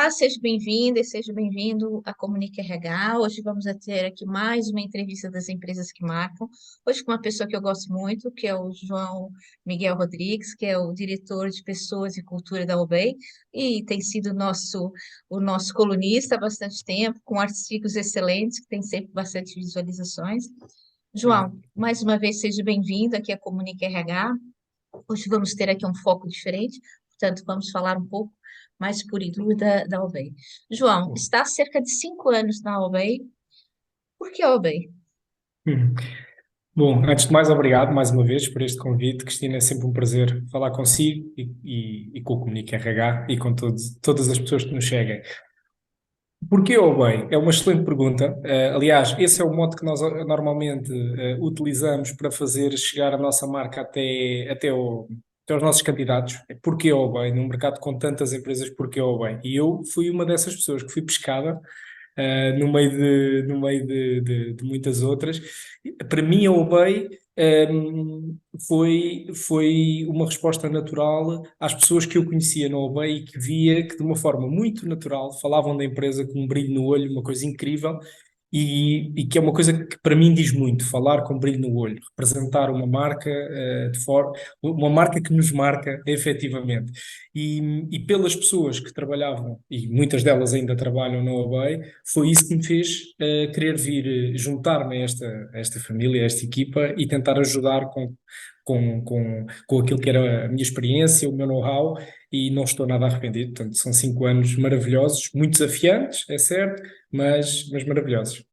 Olá, seja bem-vinda e seja bem-vindo à Comunica RH. Hoje vamos ter aqui mais uma entrevista das empresas que marcam. Hoje com uma pessoa que eu gosto muito, que é o João Miguel Rodrigues, que é o diretor de Pessoas e Cultura da UBEI e tem sido o nosso colunista há bastante tempo, com artigos excelentes, que tem sempre bastante visualizações. Obrigado. João, mais uma vez seja bem-vindo aqui à Comunica RH. Hoje vamos ter aqui um foco diferente, portanto, vamos falar um pouco mais por e duro da OBEI. João, Bom, está há cerca de 5 anos na OBEI. Por que a OBEI? hum. Bom, antes de mais, obrigado mais uma vez por este convite. Cristina, é sempre um prazer falar consigo e com o Comunica RH e com todas as pessoas que nos seguem. Porquê ou bem? É uma excelente pergunta. Aliás, esse é o modo que nós normalmente utilizamos para fazer chegar a nossa marca até aos nossos candidatos. É porquê ou bem? Num mercado com tantas empresas, porquê ou bem? E eu fui uma dessas pessoas que fui pescada no meio de muitas outras. Para mim, a Obey foi uma resposta natural às pessoas que eu conhecia na Obey e que via que, de uma forma muito natural, falavam da empresa com um brilho no olho, uma coisa incrível. E que é uma coisa que para mim diz muito, falar com brilho no olho, representar uma marca uma marca que nos marca efetivamente. E pelas pessoas que trabalhavam, e muitas delas ainda trabalham na OBEI, foi isso que me fez querer vir juntar-me a esta família, a esta equipa e tentar ajudar com aquilo que era a minha experiência, o meu know-how, e não estou nada arrependido. Portanto, são 5 anos maravilhosos, muito desafiantes, é certo, mas maravilhosos.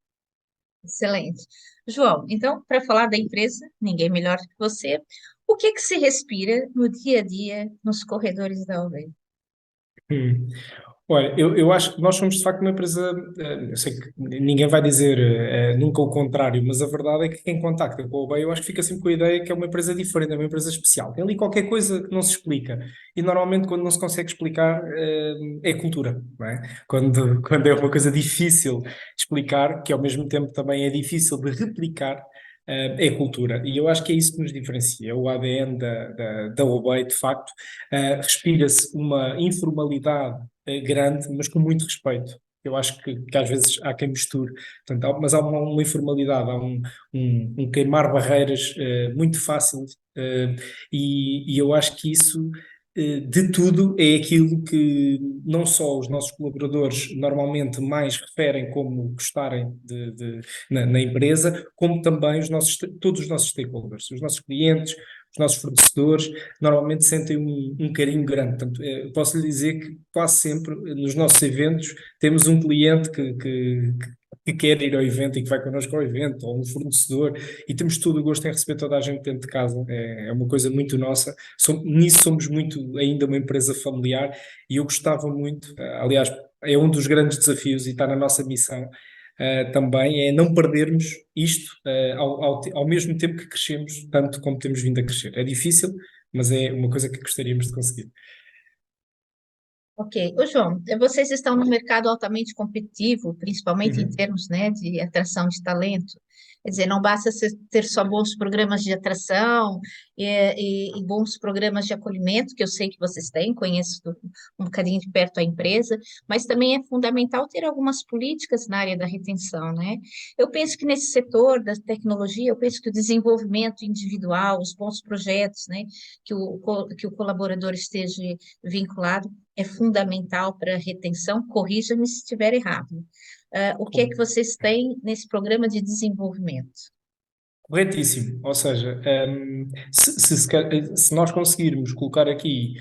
Excelente. João, então, para falar da empresa, ninguém melhor que você, o que é que se respira no dia a dia nos corredores da OBEI? Hum. Olha, eu acho que nós somos de facto uma empresa. Eu sei que ninguém vai dizer nunca o contrário, mas a verdade é que quem contacta com a OBEI, eu acho que fica sempre com a ideia que é uma empresa diferente, é uma empresa especial. Tem ali qualquer coisa que não se explica. E normalmente, quando não se consegue explicar, é cultura, não é? Quando é uma coisa difícil de explicar, que ao mesmo tempo também é difícil de replicar. É cultura, e eu acho que é isso que nos diferencia. O ADN da OBEI, de facto, respira-se uma informalidade grande, mas com muito respeito. Eu acho que às vezes há quem misture, portanto, mas há uma informalidade, há um queimar barreiras muito fácil, e eu acho que isso, de tudo, é aquilo que não só os nossos colaboradores normalmente mais referem como gostarem na empresa, como também todos os nossos stakeholders, os nossos clientes, os nossos fornecedores, normalmente sentem um carinho grande. Portanto, posso lhe dizer que quase sempre nos nossos eventos temos um cliente que quer ir ao evento e que vai connosco ao evento, ou um fornecedor, e temos todo o gosto em receber toda a gente dentro de casa. É uma coisa muito nossa. Nisso somos muito ainda uma empresa familiar e eu gostava muito, aliás, é um dos grandes desafios e está na nossa missão. Também é não perdermos isto ao mesmo tempo que crescemos, tanto como temos vindo a crescer. É difícil, mas é uma coisa que gostaríamos de conseguir. Ok. Ô, João, vocês estão no mercado altamente competitivo, principalmente em Uhum. termos, né, de atração de talento. Quer dizer, não basta ter só bons programas de atração e bons programas de acolhimento, que eu sei que vocês têm, conheço um bocadinho de perto a empresa, mas também é fundamental ter algumas políticas na área da retenção, né? Eu penso que nesse setor da tecnologia, eu penso que o desenvolvimento individual, os bons projetos, né, que o colaborador esteja vinculado, é fundamental para a retenção, corrija-me se estiver errado. O que é que vocês têm nesse programa de desenvolvimento? Corretíssimo. Ou seja, se nós conseguirmos colocar aqui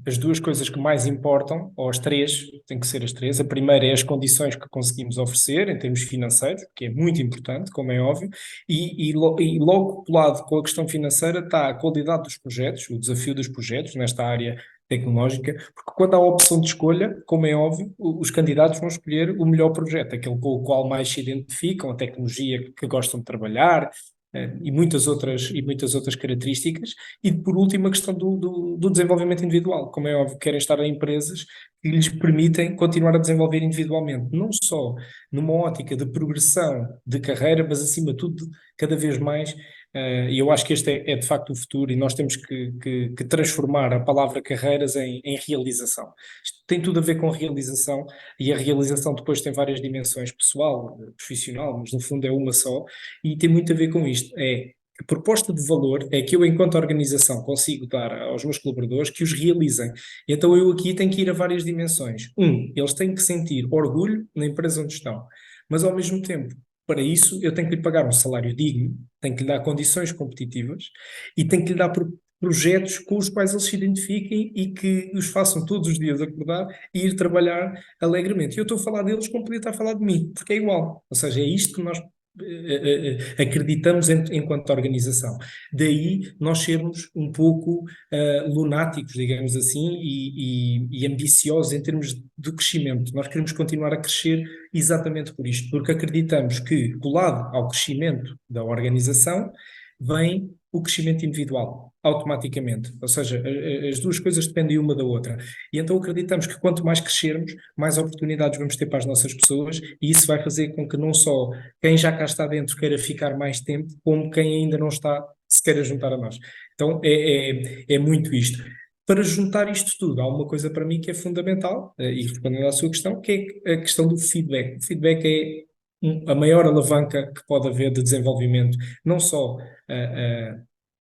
as duas coisas que mais importam, ou as três, tem que ser as três. A primeira é as condições que conseguimos oferecer em termos financeiros, que é muito importante, como é óbvio, e logo colado com a questão financeira está a qualidade dos projetos, o desafio dos projetos nesta área tecnológica, porque quando há a opção de escolha, como é óbvio, os candidatos vão escolher o melhor projeto, aquele com o qual mais se identificam, a tecnologia que gostam de trabalhar, e muitas outras características. E por último, a questão do desenvolvimento individual. Como é óbvio, querem estar em empresas que lhes permitem continuar a desenvolver individualmente, não só numa ótica de progressão de carreira, mas acima de tudo, cada vez mais E eu acho que este é de facto o futuro e nós temos que transformar a palavra carreiras em realização. Isto tem tudo a ver com realização e a realização depois tem várias dimensões, pessoal, profissional, mas no fundo é uma só e tem muito a ver com isto. A proposta de valor é que eu, enquanto organização, consigo dar aos meus colaboradores que os realizem. Então eu aqui tenho que ir a várias dimensões. Eles têm que sentir orgulho na empresa onde estão, mas ao mesmo tempo, para isso, eu tenho que lhe pagar um salário digno, tenho que lhe dar condições competitivas e tenho que lhe dar projetos com os quais eles se identifiquem e que os façam todos os dias acordar e ir trabalhar alegremente. E eu estou a falar deles como podia estar a falar de mim, porque é igual. Ou seja, é isto que nós acreditamos enquanto organização. Daí nós sermos um pouco lunáticos, digamos assim, e ambiciosos em termos de crescimento. Nós queremos continuar a crescer exatamente por isto, porque acreditamos que, colado ao crescimento da organização, vem o crescimento individual, automaticamente. Ou seja, as duas coisas dependem uma da outra. E então acreditamos que quanto mais crescermos, mais oportunidades vamos ter para as nossas pessoas, e isso vai fazer com que não só quem já cá está dentro queira ficar mais tempo, como quem ainda não está se queira juntar a nós. Então é muito isto. Para juntar isto tudo, há uma coisa para mim que é fundamental, e respondendo à sua questão, que é a questão do feedback. O feedback é a maior alavanca que pode haver de desenvolvimento, não só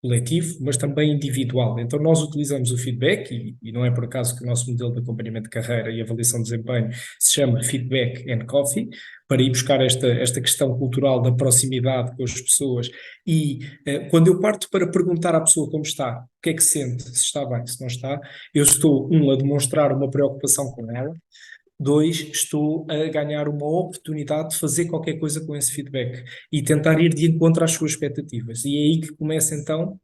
coletivo, mas também individual. Então, nós utilizamos o feedback, e não é por acaso que o nosso modelo de acompanhamento de carreira e avaliação de desempenho se chama Feedback and Coffee, para ir buscar esta questão cultural da proximidade com as pessoas. E quando eu parto para perguntar à pessoa como está, o que é que sente, se está bem, se não está, eu estou, a demonstrar uma preocupação com ela. Dois, estou a ganhar uma oportunidade de fazer qualquer coisa com esse feedback e tentar ir de encontro às suas expectativas. E é aí que começa então,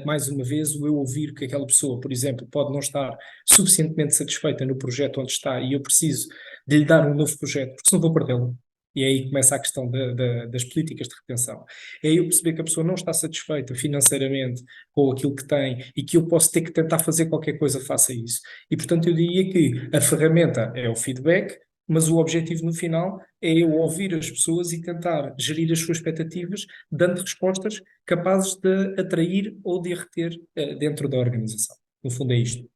mais uma vez, o eu ouvir que aquela pessoa, por exemplo, pode não estar suficientemente satisfeita no projeto onde está e eu preciso de lhe dar um novo projeto, porque senão vou perdê-lo. E é aí que começa a questão das políticas de retenção. É aí eu perceber que a pessoa não está satisfeita financeiramente com aquilo que tem e que eu posso ter que tentar fazer qualquer coisa face a isso. E, portanto, eu diria que a ferramenta é o feedback, mas o objetivo no final é eu ouvir as pessoas e tentar gerir as suas expectativas, dando respostas capazes de atrair ou de reter dentro da organização. No fundo, é isto.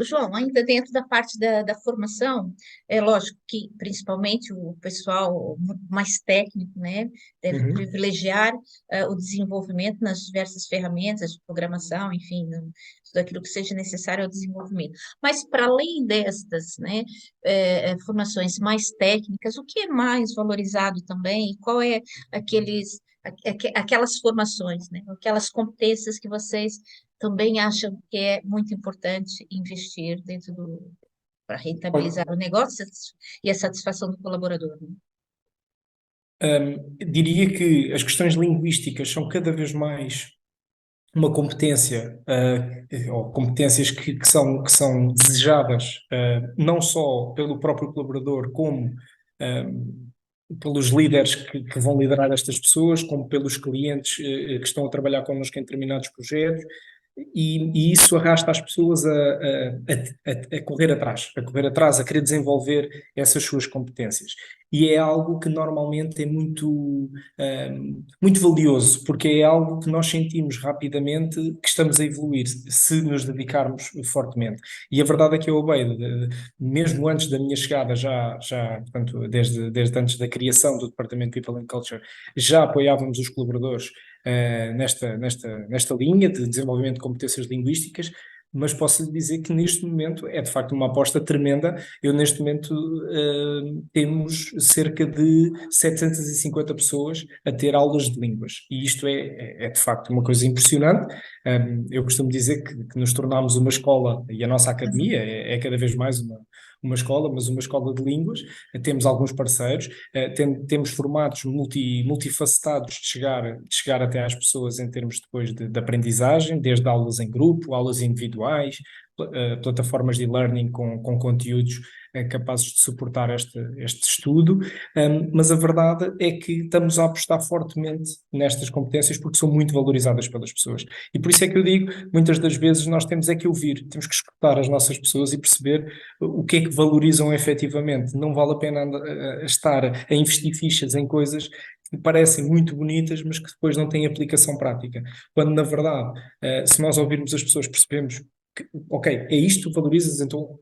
João, ainda dentro da parte da formação, é lógico que principalmente o pessoal mais técnico, né, deve Uhum. privilegiar o desenvolvimento nas diversas ferramentas de programação, enfim, tudo aquilo que seja necessário ao desenvolvimento. Mas para além destas, né, formações mais técnicas, o que é mais valorizado também? E qual é aquelas formações, né, aquelas competências que vocês também acham que é muito importante investir dentro para rentabilizar o negócio e a satisfação do colaborador, né? Diria que as questões linguísticas são cada vez mais uma competência, ou competências que são desejadas, não só pelo próprio colaborador, como pelos líderes que vão liderar estas pessoas, como pelos clientes que estão a trabalhar connosco em determinados projetos, e isso arrasta as pessoas a correr atrás, a querer desenvolver essas suas competências. E é algo que normalmente é muito valioso, porque é algo que nós sentimos rapidamente que estamos a evoluir, se nos dedicarmos fortemente. E a verdade é que eu obeio, mesmo antes da minha chegada, portanto, desde antes da criação do Departamento de People and Culture, já apoiávamos os colaboradores nesta linha de desenvolvimento de competências linguísticas, mas posso lhe dizer que neste momento é de facto uma aposta tremenda. Eu neste momento temos cerca de 750 pessoas a ter aulas de línguas e isto é de facto uma coisa impressionante. Eu costumo dizer que nos tornámos uma escola e a nossa academia é cada vez mais uma escola, mas uma escola de línguas. Temos alguns parceiros, temos formatos multifacetados de chegar até às pessoas em termos depois de aprendizagem, desde aulas em grupo, aulas individuais, plataformas de e-learning com conteúdos capazes de suportar este estudo, mas a verdade é que estamos a apostar fortemente nestas competências porque são muito valorizadas pelas pessoas. E por isso é que eu digo, muitas das vezes nós temos é que ouvir, temos que escutar as nossas pessoas e perceber o que é que valorizam efetivamente. Não vale a pena estar a investir fichas em coisas que parecem muito bonitas, mas que depois não têm aplicação prática. Quando, na verdade, se nós ouvirmos as pessoas, percebemos que, ok, é isto que valorizas, então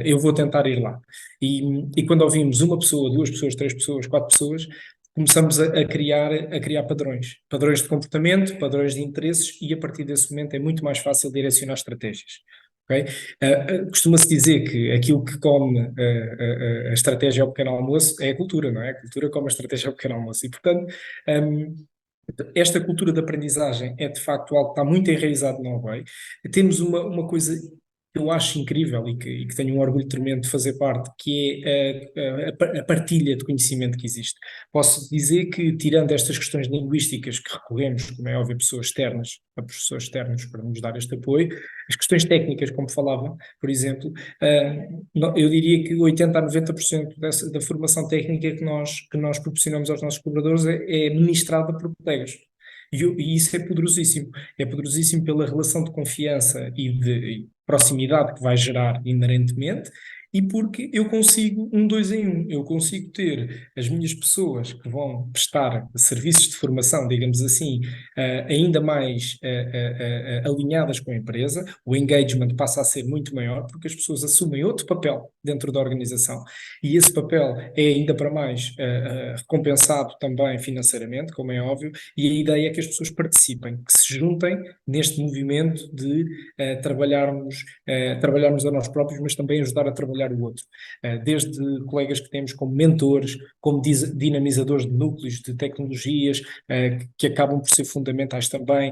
eu vou tentar ir lá. E quando ouvimos uma pessoa, duas pessoas, três pessoas, quatro pessoas, começamos a criar padrões de comportamento, padrões de interesses, e a partir desse momento é muito mais fácil direcionar estratégias. Ok? Costuma-se dizer que aquilo que come a estratégia ao pequeno almoço é a cultura, não é? A cultura come a estratégia ao pequeno almoço. E, portanto, esta cultura de aprendizagem é de facto algo que está muito enraizado no Huawei. Temos uma coisa que eu acho incrível e que tenho um orgulho tremendo de fazer parte, que é a partilha de conhecimento que existe. Posso dizer que, tirando estas questões linguísticas que recorremos, como é óbvio, a professores externos para nos dar este apoio, as questões técnicas, como falava, por exemplo, eu diria que 80 a 90% da formação técnica que nós proporcionamos aos nossos colaboradores é ministrada por colegas. E isso é poderosíssimo. É poderosíssimo pela relação de confiança e de proximidade que vai gerar inerentemente, e porque eu consigo um dois em um. Eu consigo ter as minhas pessoas que vão prestar serviços de formação, digamos assim, ainda mais alinhadas com a empresa. O engagement passa a ser muito maior porque as pessoas assumem outro papel dentro da organização, e esse papel é ainda para mais recompensado também financeiramente, como é óbvio, e a ideia é que as pessoas participem, que se juntem neste movimento de trabalharmos a nós próprios, mas também ajudar a trabalhar o outro. Desde colegas que temos como mentores, como dinamizadores de núcleos, de tecnologias, que acabam por ser fundamentais também,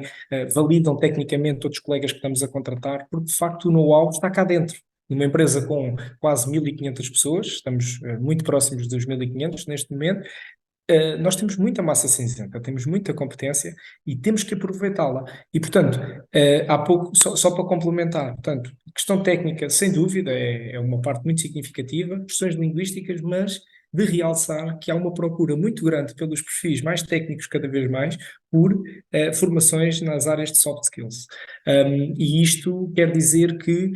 validam tecnicamente outros colegas que estamos a contratar, porque de facto o know-how está cá dentro. Numa empresa com quase 1.500 pessoas, estamos muito próximos dos 1.500 neste momento. Nós temos muita massa cinzenta, temos muita competência e temos que aproveitá-la. E, portanto, há pouco, só para complementar, portanto, questão técnica, sem dúvida, é uma parte muito significativa, questões linguísticas, mas de realçar que há uma procura muito grande pelos perfis mais técnicos, cada vez mais, por formações nas áreas de soft skills. E isto quer dizer que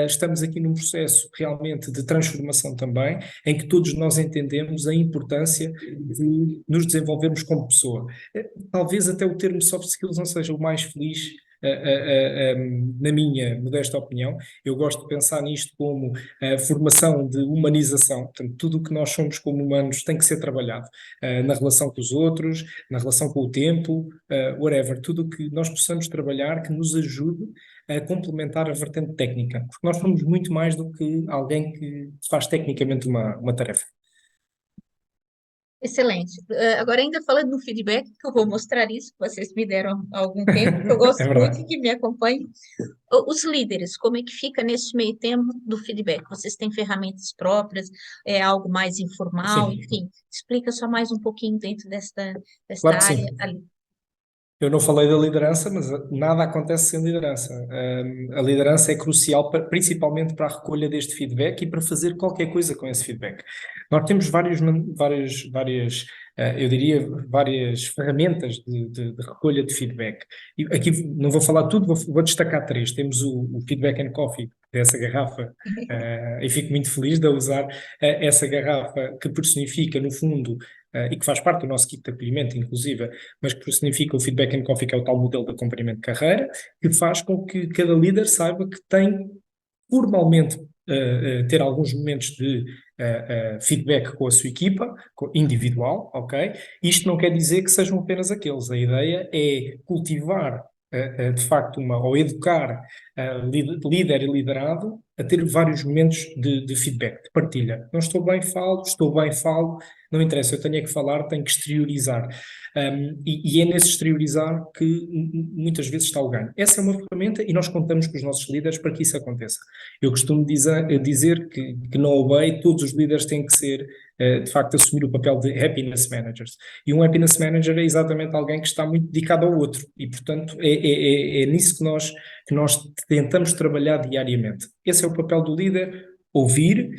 estamos aqui num processo realmente de transformação também, em que todos nós entendemos a importância de nos desenvolvermos como pessoa. Talvez até o termo soft skills não seja o mais feliz, na minha modesta opinião. Eu gosto de pensar nisto como formação de humanização. Portanto, tudo o que nós somos como humanos tem que ser trabalhado na relação com os outros, na relação com o tempo, whatever. Tudo o que nós possamos trabalhar que nos ajude a complementar a vertente técnica, porque nós somos muito mais do que alguém que faz tecnicamente uma tarefa. Excelente. Agora, ainda falando no feedback, que eu vou mostrar isso, que vocês me deram há algum tempo, que eu É gosto muito verdade. e que me acompanhem. Os líderes, como é que fica nesse meio termo do feedback? Vocês têm ferramentas próprias? É algo mais informal? Sim, Enfim, explica só mais um pouquinho dentro desta claro que área sim. ali. Eu não falei da liderança, mas nada acontece sem liderança. A liderança é crucial, principalmente para a recolha deste feedback e para fazer qualquer coisa com esse feedback. Nós temos eu diria, várias ferramentas de recolha de feedback. E aqui não vou falar tudo, vou destacar três. Temos o Feedback and Coffee, dessa garrafa, e fico muito feliz de usar essa garrafa que personifica, no fundo, e que faz parte do nosso kit de acolhimento, inclusive, mas que significa o Feedback and Coffee, que é o tal modelo de acompanhamento de carreira, que faz com que cada líder saiba que tem formalmente ter alguns momentos de feedback com a sua equipa, individual, ok? Isto não quer dizer que sejam apenas aqueles. A ideia é cultivar, de facto, ou educar líder e liderado a ter vários momentos de feedback, de partilha. Não estou bem, falo, estou bem, falo, não interessa, eu tenho é que falar, tenho que exteriorizar. E é nesse exteriorizar que muitas vezes está o ganho. Essa é uma ferramenta e nós contamos com os nossos líderes para que isso aconteça. Eu costumo dizer que no Obey todos os líderes têm que ser, de facto, assumir o papel de happiness managers. E um happiness manager é exatamente alguém que está muito dedicado ao outro. E, portanto, é nisso que nós tentamos trabalhar diariamente. Esse é o papel do líder: ouvir,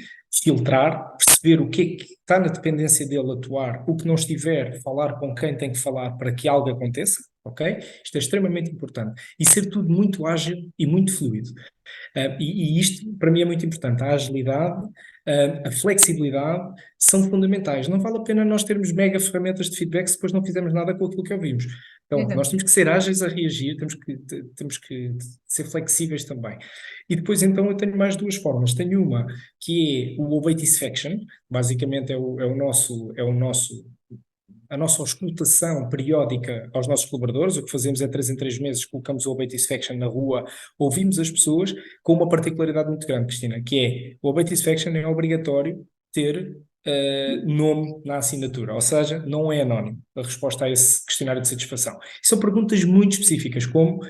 filtrar, perceber o que é que está na dependência dele atuar, o que não estiver, falar com quem tem que falar para que algo aconteça, ok? Isto é extremamente importante. E ser tudo muito ágil e muito fluido. E isto, para mim, é muito importante. A agilidade, a flexibilidade são fundamentais. Não vale a pena nós termos mega ferramentas de feedback se depois não fizermos nada com aquilo que ouvimos. Então, Legal. nós temos que ser ágeis a reagir, temos que ser flexíveis também. E depois, então, eu tenho mais duas formas. Tenho uma que é o Obey Satisfaction, basicamente é o nosso a nossa auscultação periódica aos nossos colaboradores. O que fazemos é 3 em 3 meses, colocamos o Obey Satisfaction na rua, ouvimos as pessoas, com uma particularidade muito grande, Cristina, que é o Obey Satisfaction é obrigatório ter nome na assinatura, ou seja, não é anónimo a resposta a esse questionário de satisfação. E são perguntas muito específicas, como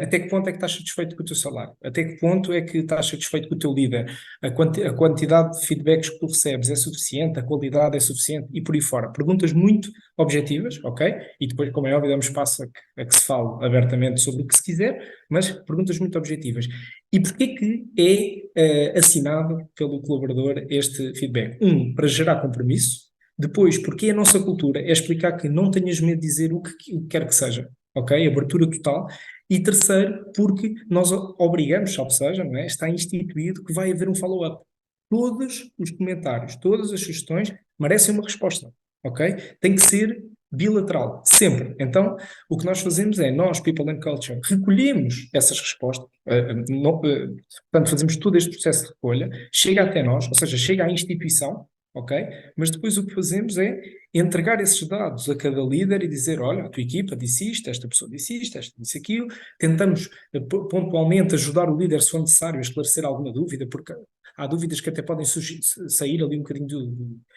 até que ponto é que estás satisfeito com o teu salário? Até que ponto é que estás satisfeito com o teu líder? A quantidade de feedbacks que tu recebes é suficiente? A qualidade é suficiente? E por aí fora. Perguntas muito objetivas, ok? E depois, como é óbvio, damos espaço a que se fale abertamente sobre o que se quiser, mas perguntas muito objetivas. E porquê que é assinado pelo colaborador este feedback? Para gerar compromisso. Depois, porque a nossa cultura é explicar que não tenhas medo de dizer o que quer que seja, ok? Abertura total. E terceiro, porque nós obrigamos, salvo seja, não é? Está instituído que vai haver um follow-up. Todos os comentários, todas as sugestões merecem uma resposta, ok? Tem que ser bilateral, sempre. Então, o que nós fazemos é, nós, People and Culture, recolhemos essas respostas, portanto, fazemos todo este processo de recolha, chega até nós, ou seja, chega à instituição, ok? Mas depois o que fazemos é entregar esses dados a cada líder e dizer, olha, a tua equipa disse isto, esta pessoa disse isto, esta disse aquilo. Tentamos pontualmente ajudar o líder, se for necessário, a esclarecer alguma dúvida, porque há dúvidas que até podem sair ali um bocadinho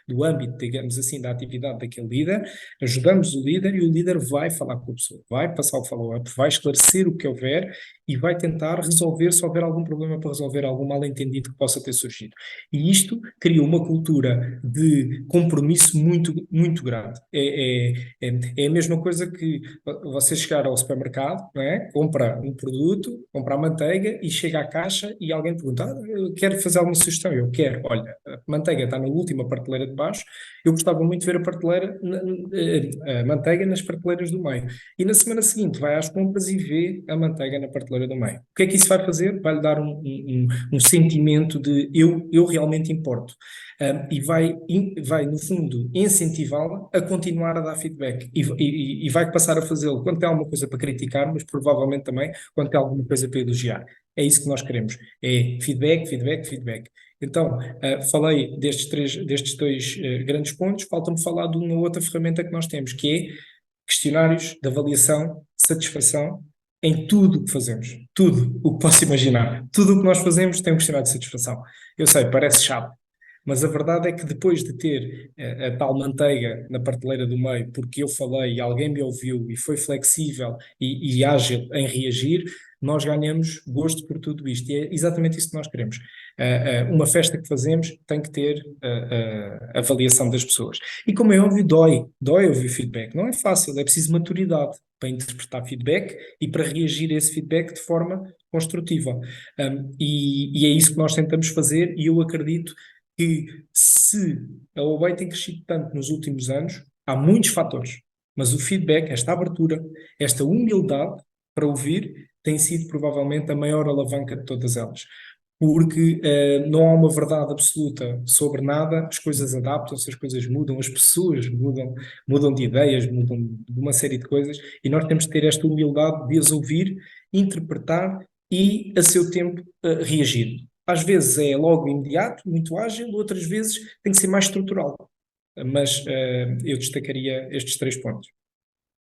do âmbito, digamos assim, da atividade daquele líder. Ajudamos o líder e o líder vai falar com a pessoa, vai passar o follow-up, vai esclarecer o que houver e vai tentar resolver, se houver algum problema para resolver, algum mal-entendido que possa ter surgido. E isto cria uma cultura de compromisso muito, muito grande. É a mesma coisa que você chegar ao supermercado, não é? Compra um produto, compra a manteiga e chega à caixa e alguém pergunta, eu quero fazer alguma sugestão? Eu quero, olha, a manteiga está na última prateleira de baixo, eu gostava muito de ver a manteiga nas prateleiras do meio. E na semana seguinte vai às compras e vê a manteiga na prateleira do meio. O que é que isso vai fazer? Vai-lhe dar um sentimento de eu realmente importo. E vai, no fundo, incentivá-la a continuar a dar feedback e vai passar a fazê-lo quando tem alguma coisa para criticar, mas provavelmente também quando tem alguma coisa para elogiar. É isso que nós queremos, é feedback, feedback, feedback. Então, falei destes dois grandes pontos, falta-me falar de uma outra ferramenta que nós temos, que é questionários de avaliação, satisfação, em tudo o que fazemos. Tudo o que posso imaginar. Tudo o que nós fazemos tem um questionário de satisfação. Eu sei, parece chato, mas a verdade é que depois de ter a tal manteiga na prateleira do meio, porque eu falei e alguém me ouviu e foi flexível e ágil em reagir, nós ganhamos gosto por tudo isto. E é exatamente isso que nós queremos. Uma festa que fazemos tem que ter a avaliação das pessoas. E como é óbvio, dói ouvir feedback. Não é fácil, é preciso maturidade para interpretar feedback e para reagir a esse feedback de forma construtiva. E é isso que nós tentamos fazer, e eu acredito que se a Obey tem crescido tanto nos últimos anos, há muitos fatores, mas o feedback, esta abertura, esta humildade para ouvir, tem sido provavelmente a maior alavanca de todas elas. Porque não há uma verdade absoluta sobre nada, as coisas adaptam-se, as coisas mudam, as pessoas mudam de ideias, mudam de uma série de coisas, e nós temos de ter esta humildade de as ouvir, interpretar e, a seu tempo, reagir. Às vezes é logo imediato, muito ágil, outras vezes tem que ser mais estrutural. Mas eu destacaria estes 3 pontos.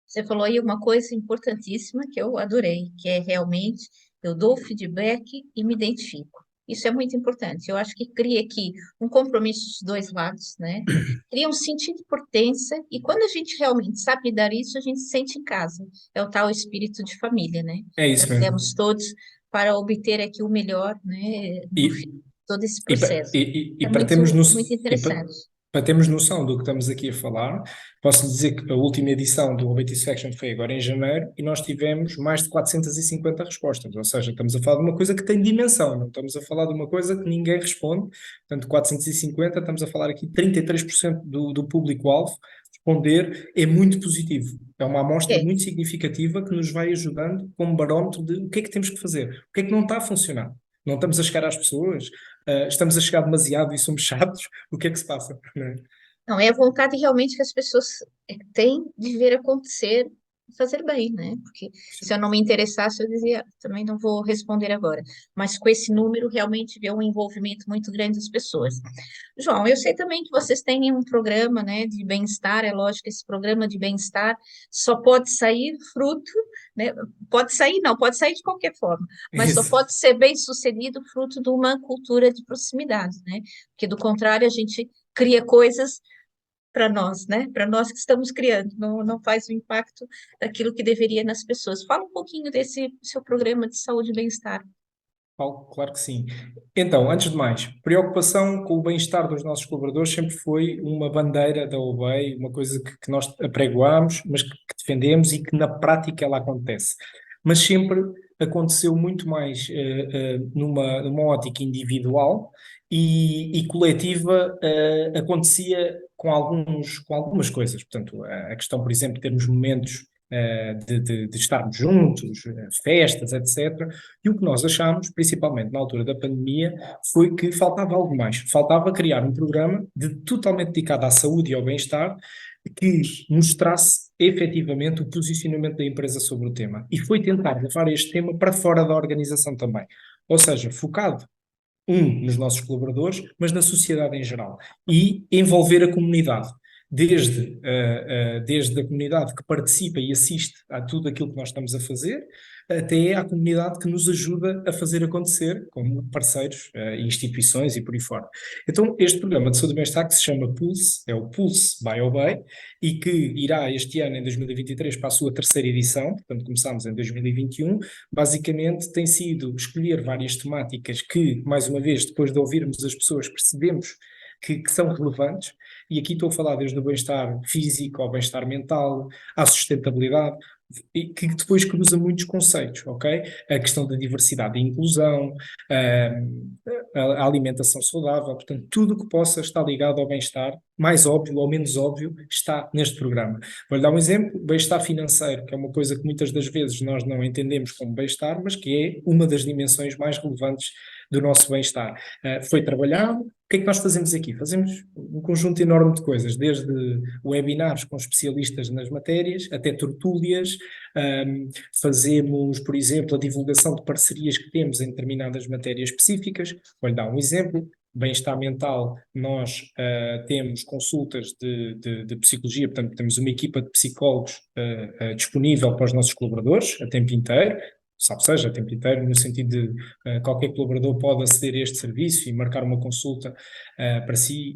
Você falou aí uma coisa importantíssima que eu adorei, que é realmente eu dou feedback e me identifico. Isso é muito importante. Eu acho que cria aqui um compromisso dos dois lados, né? Cria um sentido de pertença e quando a gente realmente sabe dar isso, a gente se sente em casa. É o tal espírito de família, né? É isso Trabalhamos mesmo. todos para obter aqui o melhor, né? No fim E, de todo esse e, pa- processo. e, e É para termos no, muito e pa- interessante. para termos noção do que estamos aqui a falar, posso dizer que a última edição do Obey Satisfaction foi agora em janeiro e nós tivemos mais de 450 respostas. Ou seja, estamos a falar de uma coisa que tem dimensão, não estamos a falar de uma coisa que ninguém responde. Portanto, 450, estamos a falar aqui 33% do público-alvo responder é muito positivo. É uma amostra É. muito significativa que nos vai ajudando como barómetro de o que é que temos que fazer, o que é que não está a funcionar. Não estamos a chegar às pessoas, estamos a chegar demasiado e somos chatos, o que é que se passa? Não é? Não, é a vontade realmente que as pessoas têm de ver acontecer e fazer bem, né? Porque se eu não me interessasse, eu dizia, também não vou responder agora. Mas com esse número, realmente vê um envolvimento muito grande das pessoas. João, eu sei também que vocês têm um programa, né, de bem-estar. É lógico que esse programa de bem-estar só pode sair fruto, né? Pode sair, não, pode sair de qualquer forma, mas só Isso. pode ser bem-sucedido fruto de uma cultura de proximidade, né? Porque do contrário, a gente cria coisas para nós, né? Para nós que estamos criando, não faz o impacto daquilo que deveria nas pessoas. Fala um pouquinho desse seu programa de saúde e bem-estar. Paulo, claro que sim. Então, antes de mais, preocupação com o bem-estar dos nossos colaboradores sempre foi uma bandeira da OBEI, uma coisa que nós apregoámos, mas que defendemos e que na prática ela acontece. Mas sempre aconteceu muito mais numa ótica individual e coletiva, acontecia com algumas coisas. Portanto, a questão, por exemplo, de termos momentos de estarmos juntos, festas, etc. E o que nós achámos, principalmente na altura da pandemia, foi que faltava algo mais. Faltava criar um programa totalmente dedicado à saúde e ao bem-estar que mostrasse efetivamente o posicionamento da empresa sobre o tema. E foi tentar levar este tema para fora da organização também. Ou seja, focado nos nossos colaboradores, mas na sociedade em geral. E envolver a comunidade, desde a comunidade que participa e assiste a tudo aquilo que nós estamos a fazer, até à comunidade que nos ajuda a fazer acontecer, como parceiros, instituições e por aí fora. Então, este programa de saúde e bem-estar, que se chama Pulse, é o Pulse by Obey, e que irá este ano, em 2023, para a sua terceira edição, portanto começámos em 2021, basicamente tem sido escolher várias temáticas que, mais uma vez, depois de ouvirmos as pessoas, percebemos que são relevantes, e aqui estou a falar desde o bem-estar físico ao bem-estar mental, à sustentabilidade, e que depois cruza muitos conceitos, ok? A questão da diversidade e inclusão, a alimentação saudável, portanto, tudo o que possa estar ligado ao bem-estar, mais óbvio ou menos óbvio, está neste programa. Vou-lhe dar um exemplo, bem-estar financeiro, que é uma coisa que muitas das vezes nós não entendemos como bem-estar, mas que é uma das dimensões mais relevantes do nosso bem-estar. Foi trabalhado. O que é que nós fazemos aqui? Fazemos um conjunto enorme de coisas, desde webinars com especialistas nas matérias, até tertúlias, fazemos, por exemplo, a divulgação de parcerias que temos em determinadas matérias específicas. Vou-lhe dar um exemplo. Bem-estar mental, nós temos consultas de psicologia, portanto, temos uma equipa de psicólogos disponível para os nossos colaboradores a tempo inteiro, salvo seja, a tempo inteiro, no sentido de qualquer colaborador pode aceder a este serviço e marcar uma consulta para si,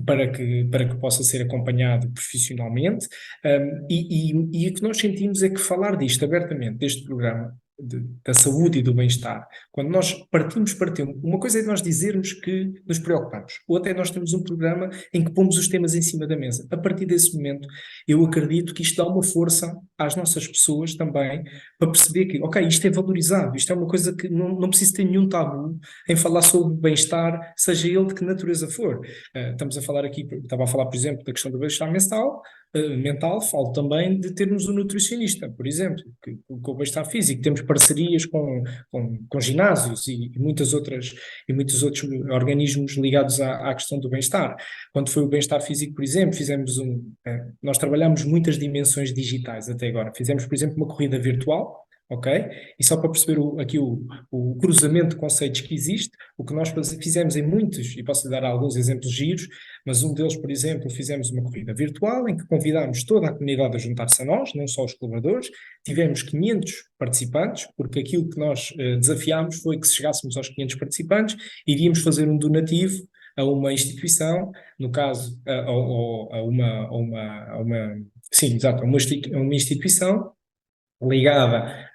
para que possa ser acompanhado profissionalmente. E o que nós sentimos é que falar disto abertamente, deste programa, da saúde e do bem-estar, quando nós partimos, uma coisa é nós dizermos que nos preocupamos, outra é nós temos um programa em que pomos os temas em cima da mesa. A partir desse momento, eu acredito que isto dá uma força às nossas pessoas também, para perceber que, ok, isto é valorizado, isto é uma coisa que não precisa ter nenhum tabu em falar sobre bem-estar, seja ele de que natureza for. Estamos a falar aqui, estava a falar, por exemplo, da questão do bem-estar mental, falo também de termos um nutricionista, por exemplo, com o bem-estar físico. Temos parcerias com ginásios e muitos outros organismos ligados à questão do bem-estar. Quando foi o bem-estar físico, por exemplo, nós trabalhamos muitas dimensões digitais até agora. Fizemos, por exemplo, uma corrida virtual, ok? E só para perceber aqui o cruzamento de conceitos que existe, o que nós fizemos em muitos, e posso dar alguns exemplos giros, mas um deles, por exemplo, fizemos uma corrida virtual em que convidámos toda a comunidade a juntar-se a nós, não só os colaboradores, tivemos 500 participantes, porque aquilo que nós desafiámos foi que se chegássemos aos 500 participantes, iríamos fazer um donativo a uma instituição, no caso, sim, exato, a uma instituição ligada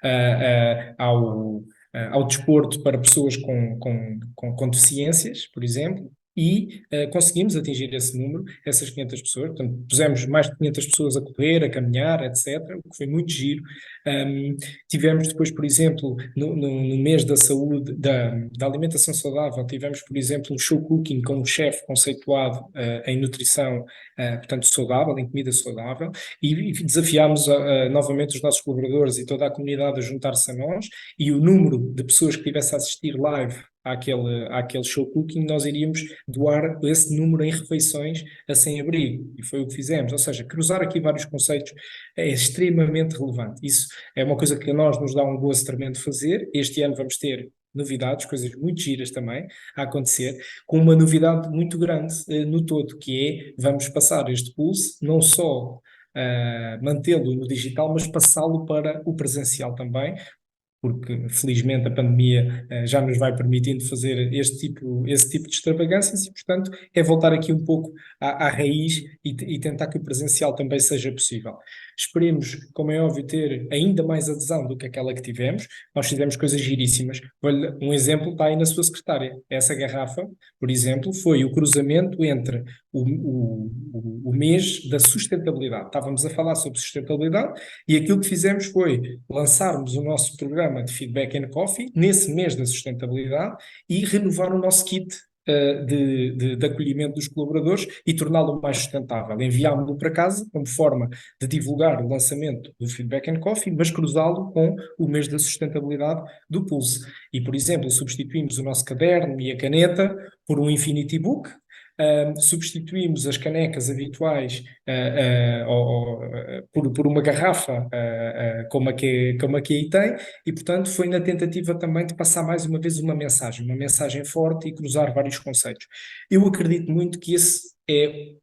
ao desporto para pessoas com deficiências, por exemplo, e conseguimos atingir esse número, essas 500 pessoas. Portanto, pusemos mais de 500 pessoas a correr, a caminhar, etc., o que foi muito giro. Um, Tivemos depois, por exemplo, no mês da saúde, da alimentação saudável, tivemos, por exemplo, um show cooking com um chefe conceituado em nutrição, portanto, saudável, em comida saudável, e desafiámos novamente os nossos colaboradores e toda a comunidade a juntar-se a nós, e o número de pessoas que estivesse a assistir live àquele show cooking, nós iríamos doar esse número em refeições a sem-abrigo, e foi o que fizemos. Ou seja, cruzar aqui vários conceitos é extremamente relevante. Isso é uma coisa que a nós nos dá um gozo tremendo fazer. Este ano vamos ter novidades, coisas muito giras também a acontecer, com uma novidade muito grande no todo, que é, vamos passar este pulse, não só mantê-lo no digital, mas passá-lo para o presencial também, porque felizmente a pandemia já nos vai permitindo fazer esse tipo de extravagâncias e, portanto, é voltar aqui um pouco à raiz e tentar que o presencial também seja possível. Esperemos, como é óbvio, ter ainda mais adesão do que aquela que tivemos. Nós fizemos coisas giríssimas. Olha, um exemplo está aí na sua secretária. Essa garrafa, por exemplo, foi o cruzamento entre o mês da sustentabilidade. Estávamos a falar sobre sustentabilidade e aquilo que fizemos foi lançarmos o nosso programa de Feedback and Coffee nesse mês da sustentabilidade e renovar o nosso kit de acolhimento dos colaboradores e torná-lo mais sustentável. Enviámos-lo para casa como forma de divulgar o lançamento do Feedback and Coffee, mas cruzá-lo com o mês da sustentabilidade do Pulse. E, por exemplo, substituímos o nosso caderno e a caneta por um Infinity Book. Substituímos as canecas habituais por uma garrafa como a que aí tem, e portanto foi na tentativa também de passar mais uma vez uma mensagem forte e cruzar vários conceitos. Eu acredito muito que esse é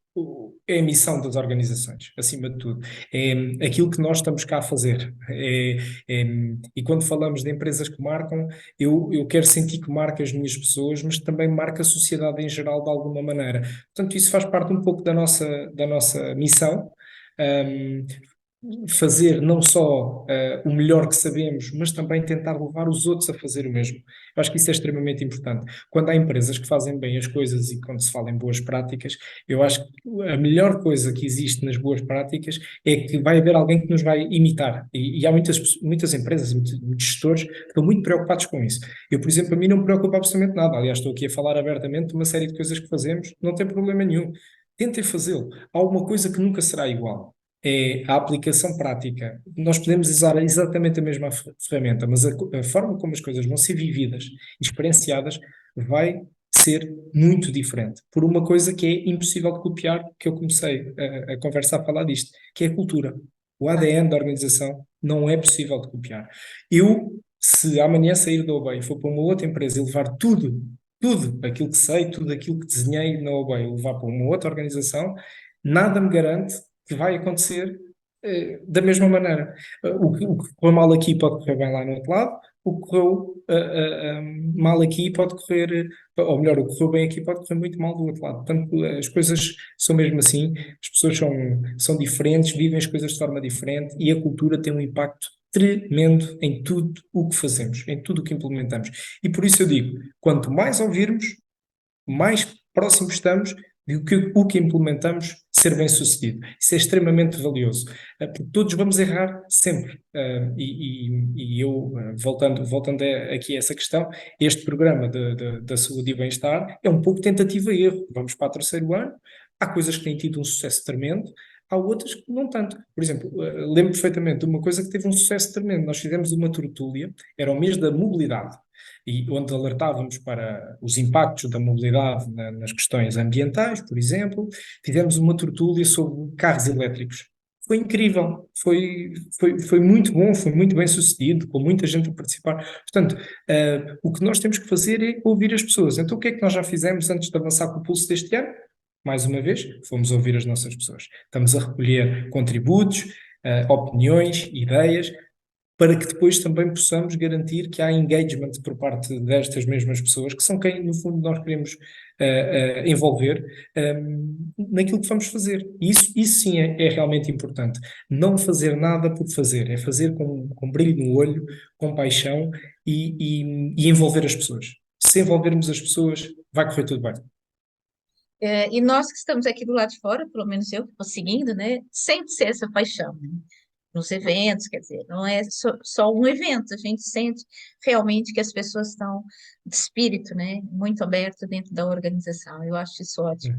a missão das organizações, acima de tudo. É aquilo que nós estamos cá a fazer. E quando falamos de empresas que marcam, eu quero sentir que marca as minhas pessoas, mas também marca a sociedade em geral de alguma maneira. Portanto, isso faz parte um pouco da nossa missão. Um, Fazer não só o melhor que sabemos, mas também tentar levar os outros a fazer o mesmo. Eu acho que isso é extremamente importante. Quando há empresas que fazem bem as coisas e quando se fala em boas práticas, eu acho que a melhor coisa que existe nas boas práticas é que vai haver alguém que nos vai imitar. E há muitas empresas, muitos gestores que estão muito preocupados com isso. Eu, por exemplo, a mim não me preocupa absolutamente nada. Aliás, estou aqui a falar abertamente de uma série de coisas que fazemos, não tem problema nenhum. Tentem fazê-lo. Há uma coisa que nunca será igual, é a aplicação prática. Nós podemos usar exatamente a mesma ferramenta, mas a forma como as coisas vão ser vividas e experienciadas vai ser muito diferente, por uma coisa que é impossível de copiar, que eu comecei a conversar a falar disto, que é a cultura. O ADN da organização não é possível de copiar. Eu, se amanhã sair da Obey e for para uma outra empresa e levar tudo aquilo que sei, tudo aquilo que desenhei na Obey, levar para uma outra organização, nada me garante que vai acontecer da mesma maneira. O que correu mal aqui pode correr bem lá no outro lado, o que correu mal aqui pode correr, ou melhor, o que correu bem aqui pode correr muito mal do outro lado. Portanto, as coisas são mesmo assim, as pessoas são diferentes, vivem as coisas de forma diferente e a cultura tem um impacto tremendo em tudo o que fazemos, em tudo o que implementamos. E por isso eu digo, quanto mais ouvirmos, mais próximos estamos de o que implementamos ser bem sucedido. Isso é extremamente valioso, porque todos vamos errar sempre. E eu, voltando aqui a essa questão, este programa da saúde e bem-estar é um pouco tentativa e erro. Vamos para o terceiro ano, há coisas que têm tido um sucesso tremendo, há outras que não tanto. Por exemplo, lembro perfeitamente de uma coisa que teve um sucesso tremendo. Nós fizemos uma tertúlia, era o mês da mobilidade, e onde alertávamos para os impactos da mobilidade nas questões ambientais, por exemplo. Fizemos uma tertúlia sobre carros elétricos. Foi incrível, foi muito bom, foi muito bem sucedido, com muita gente a participar. Portanto, o que nós temos que fazer é ouvir as pessoas. Então, o que é que nós já fizemos antes de avançar com o pulso deste ano? Mais uma vez, fomos ouvir as nossas pessoas. Estamos a recolher contributos, opiniões, ideias, para que depois também possamos garantir que há engagement por parte destas mesmas pessoas, que são quem, no fundo, nós queremos envolver naquilo que vamos fazer. E isso sim é realmente importante. Não fazer nada por fazer, é fazer com brilho no olho, com paixão e envolver as pessoas. Se envolvermos as pessoas, vai correr tudo bem. E nós que estamos aqui do lado de fora, pelo menos eu que estou seguindo, né, sente-se essa paixão, né? Nos eventos, quer dizer, não é só um evento, a gente sente realmente que as pessoas estão de espírito, né, muito aberto dentro da organização. Eu acho isso ótimo.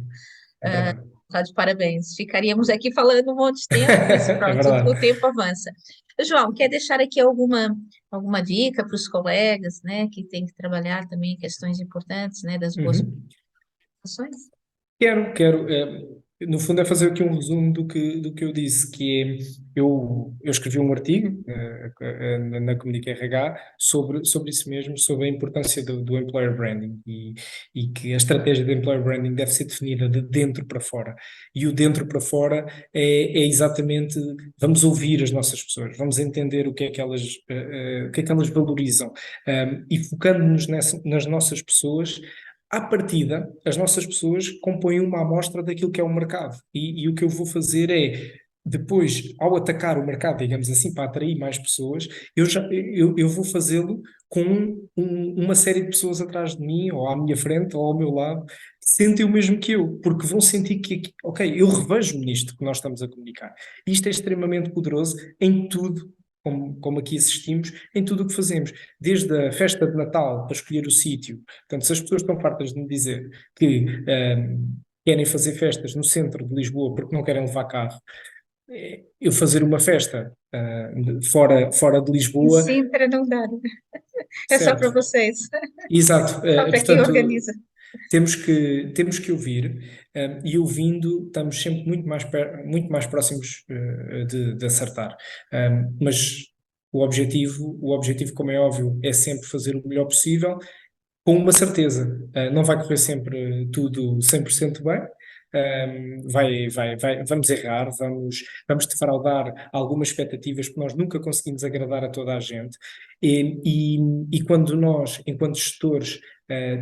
É verdade. Tá de parabéns. Ficaríamos aqui falando um monte de tempo, mas É pronto, verdade. o tempo avança. João, quer deixar aqui alguma dica para os colegas, né, que têm que trabalhar também questões importantes, né, das boas Uhum. ações? Quero. No fundo, é fazer aqui um resumo do que eu disse, que é, eu escrevi um artigo na Comunica RH sobre isso mesmo, sobre a importância do employer branding e que a estratégia de employer branding deve ser definida de dentro para fora. E o dentro para fora é exatamente, vamos ouvir as nossas pessoas, vamos entender o que é que elas valorizam, e focando-nos nas nossas pessoas. À partida, as nossas pessoas compõem uma amostra daquilo que é o mercado. E o que eu vou fazer é, depois, ao atacar o mercado, digamos assim, para atrair mais pessoas, eu vou fazê-lo com uma série de pessoas atrás de mim, ou à minha frente, ou ao meu lado, que sentem o mesmo que eu, porque vão sentir ok, eu revejo-me nisto que nós estamos a comunicar. Isto é extremamente poderoso em tudo. Como aqui assistimos, em tudo o que fazemos, desde a festa de Natal para escolher o sítio. Portanto, se as pessoas estão fartas de me dizer que querem fazer festas no centro de Lisboa porque não querem levar carro, eu fazer uma festa fora de Em Lisboa, Sintra não dá, né? É só para certo? vocês, Exato. só para quem Portanto, organiza. temos que ouvir, e ouvindo estamos sempre muito mais próximos de acertar. Mas o objetivo, como é óbvio, é sempre fazer o melhor possível com uma certeza. Não vai correr sempre tudo 100% bem. Vamos errar, vamos defraudar algumas expectativas que nós nunca conseguimos agradar a toda a gente. E quando nós, enquanto gestores,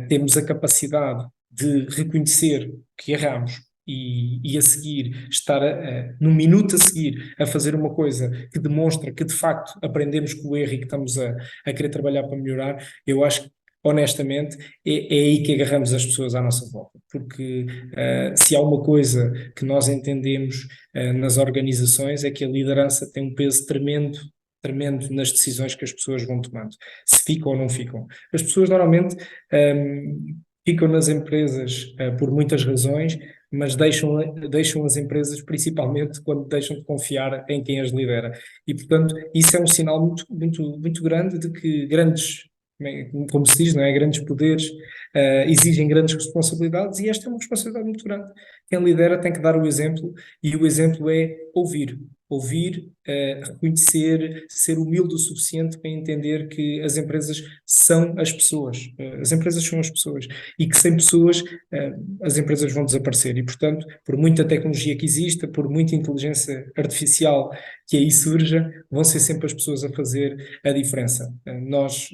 temos a capacidade de reconhecer que erramos e a seguir estar no minuto a seguir a fazer uma coisa que demonstra que de facto aprendemos com o erro e que estamos a querer trabalhar para melhorar, eu acho que honestamente, é aí que agarramos as pessoas à nossa volta, porque se há uma coisa que nós entendemos nas organizações é que a liderança tem um peso tremendo, tremendo nas decisões que as pessoas vão tomando, se ficam ou não ficam. As pessoas normalmente ficam nas empresas por muitas razões, mas deixam as empresas principalmente quando deixam de confiar em quem as lidera. E, portanto, isso é um sinal muito, muito, muito grande de que como se diz, não é? Grandes poderes exigem grandes responsabilidades e esta é uma responsabilidade muito grande. Quem lidera tem que dar o exemplo e o exemplo é ouvir. Ouvir, reconhecer, ser humilde o suficiente para entender que as empresas são as pessoas. As empresas são as pessoas e que sem pessoas as empresas vão desaparecer. E, portanto, por muita tecnologia que exista, por muita inteligência artificial que aí surja, vão ser sempre as pessoas a fazer a diferença. Nós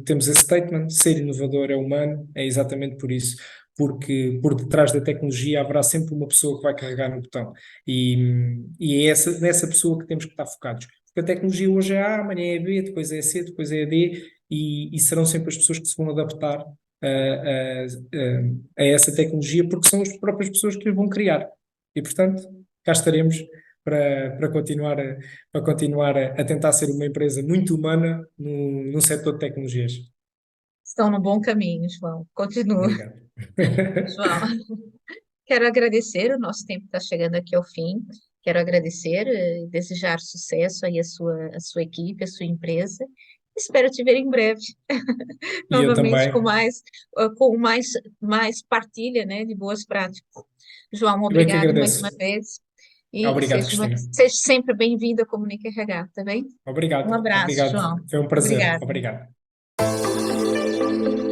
temos esse statement, ser inovador é humano, é exatamente por isso, porque por detrás da tecnologia haverá sempre uma pessoa que vai carregar no botão e é nessa pessoa que temos que estar focados. Porque a tecnologia hoje é A, amanhã é B, depois é C, depois é D e serão sempre as pessoas que se vão adaptar a essa tecnologia porque são as próprias pessoas que a vão criar. E, portanto, cá estaremos para continuar a tentar ser uma empresa muito humana no setor de tecnologias. Estão no bom caminho, João. Continua. Obrigado. João, quero agradecer, o nosso tempo está chegando aqui ao fim. Quero agradecer e desejar sucesso aí à sua equipe, à sua empresa. Espero te ver em breve, E eu novamente com também. mais partilha, né, de boas práticas. João, Eu é que obrigado mais uma agradeço. vez e Obrigado, seja Cristina. sempre bem-vindo à Comunica RH, tá bem? Um Obrigado, abraço, obrigado. João. Foi um prazer. Obrigada. Obrigado.